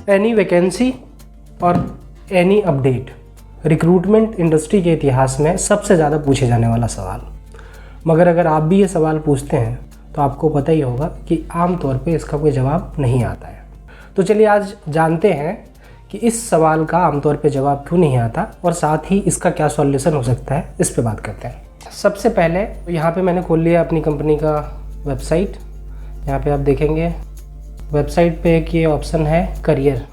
Any vacancy और any update recruitment industry के इतिहास में सबसे ज़्यादा पूछे जाने वाला सवाल। मगर अगर आप भी ये सवाल पूछते हैं तो आपको पता ही होगा कि आम तौर पे इसका कोई जवाब नहीं आता है। तो चलिए आज जानते हैं कि इस सवाल का आमतौर पे जवाब क्यों नहीं आता और साथ ही इसका क्या सॉल्यूशन हो सकता है, इस पे बात करते हैं। सबसे पहले यहाँ पे मैंने खोल लिया अपनी कंपनी का वेबसाइट। यहाँ पे आप देखेंगे वेबसाइट पे एक ये ऑप्शन है करियर।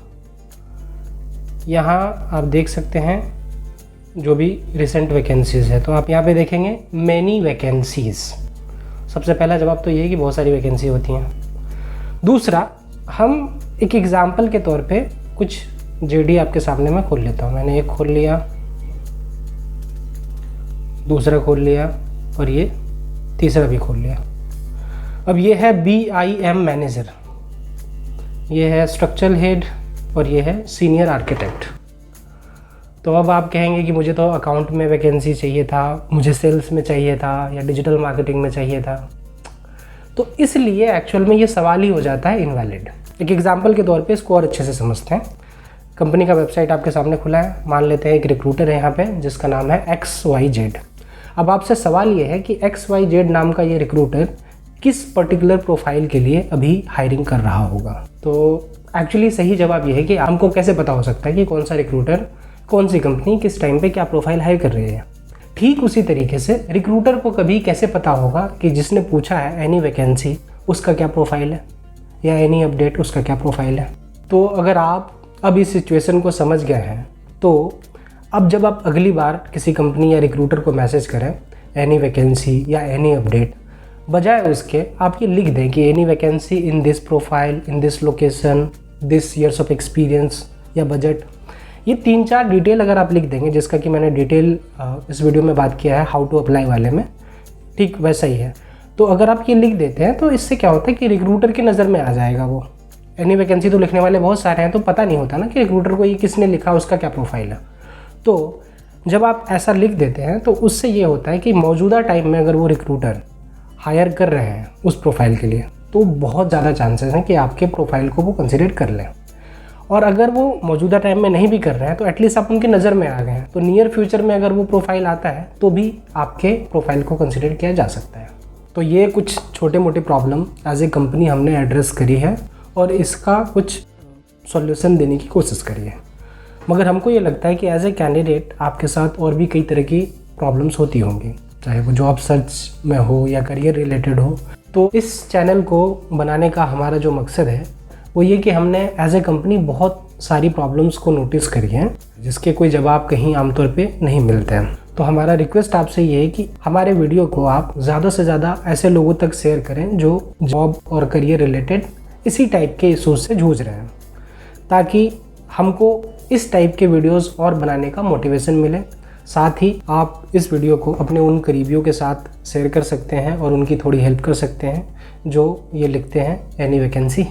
यहाँ आप देख सकते हैं जो भी रिसेंट वैकेंसीज़ है, तो आप यहाँ पे देखेंगे मैनी वैकेंसीज़। सबसे पहला जवाब तो ये है कि बहुत सारी वैकेंसी होती हैं। दूसरा, हम एक एग्ज़ाम्पल के तौर पे कुछ जेडी आपके सामने मैं खोल लेता हूँ। मैंने एक खोल लिया, दूसरा खोल लिया और ये तीसरा भी खोल लिया। अब ये है BIM मैनेजर, ये है स्ट्रक्चरल हेड और ये है सीनियर आर्किटेक्ट। तो अब आप कहेंगे कि मुझे तो अकाउंट में वैकेंसी चाहिए था, मुझे सेल्स में चाहिए था या डिजिटल मार्केटिंग में चाहिए था। तो इसलिए एक्चुअल में ये सवाल ही हो जाता है इनवैलिड। एक एग्जांपल के तौर पे इसको और अच्छे से समझते हैं। कंपनी का वेबसाइट आपके सामने खुला है। मान लेते हैं एक रिक्रूटर है यहाँ पे जिसका नाम है XYZ। अब आपसे सवाल ये है कि XYZ नाम का ये रिक्रूटर किस पर्टिकुलर प्रोफाइल के लिए अभी हायरिंग कर रहा होगा। तो एक्चुअली सही जवाब ये है कि हमको कैसे पता हो सकता है कि कौन सा रिक्रूटर, कौन सी कंपनी किस टाइम पे क्या प्रोफाइल हायर कर रही है। ठीक उसी तरीके से रिक्रूटर को कभी कैसे पता होगा कि जिसने पूछा है एनी वैकेंसी उसका क्या प्रोफाइल है या एनी अपडेट उसका क्या प्रोफाइल है। तो अगर आप अब इस सिचुएशन को समझ गए हैं तो अब जब आप अगली बार किसी कंपनी या रिक्रूटर को मैसेज करें एनी वैकेंसी या एनी अपडेट, बजाय उसके आप ये लिख दें कि any vacancy in this profile, in this location, this years of experience या बजट। ये 3-4 डिटेल अगर आप लिख देंगे, जिसका कि मैंने डिटेल इस वीडियो में बात किया है हाउ टू अप्लाई वाले में, ठीक वैसा ही है। तो अगर आप ये लिख देते हैं तो इससे क्या होता है कि रिक्रूटर की नज़र में आ जाएगा वो। एनी वैकेंसी तो लिखने वाले बहुत सारे हैं, तो पता नहीं होता ना कि रिक्रूटर को ये किसने लिखा, उसका क्या प्रोफाइल है। तो जब आप ऐसा लिख देते हैं तो उससे ये होता है कि मौजूदा टाइम में अगर वो रिक्रूटर हायर कर रहे हैं उस प्रोफाइल के लिए तो बहुत ज़्यादा चांसेस हैं कि आपके प्रोफाइल को वो कंसिडर कर लें। और अगर वो मौजूदा टाइम में नहीं भी कर रहे हैं तो एटलीस्ट आप उनकी नज़र में आ गए हैं, तो नियर फ्यूचर में अगर वो प्रोफाइल आता है तो भी आपके प्रोफाइल को कंसिडर किया जा सकता है। तो ये कुछ छोटे मोटे प्रॉब्लम एज ए कंपनी हमने एड्रेस करी है और इसका कुछ सॉल्यूशन देने की कोशिश करी है। मगर हमको ये लगता है कि एज ए कैंडिडेट आपके साथ और भी कई तरह की प्रॉब्लम्स होती होंगी, चाहे वो जॉब सर्च में हो या करियर रिलेटेड हो। तो इस चैनल को बनाने का हमारा जो मकसद है वो ये कि हमने एज ए कंपनी बहुत सारी प्रॉब्लम्स को नोटिस करी हैं जिसके कोई जवाब कहीं आमतौर पे नहीं मिलते हैं। तो हमारा रिक्वेस्ट आपसे ये है कि हमारे वीडियो को आप ज़्यादा से ज़्यादा ऐसे लोगों तक शेयर करें जो जॉब और करियर रिलेटेड इसी टाइप के इशूज़ से जूझ रहे हैं, ताकि हमको इस टाइप के वीडियोस और बनाने का मोटिवेशन मिले। साथ ही आप इस वीडियो को अपने उन करीबियों के साथ शेयर कर सकते हैं और उनकी थोड़ी हेल्प कर सकते हैं जो ये लिखते हैं एनी वैकेंसी।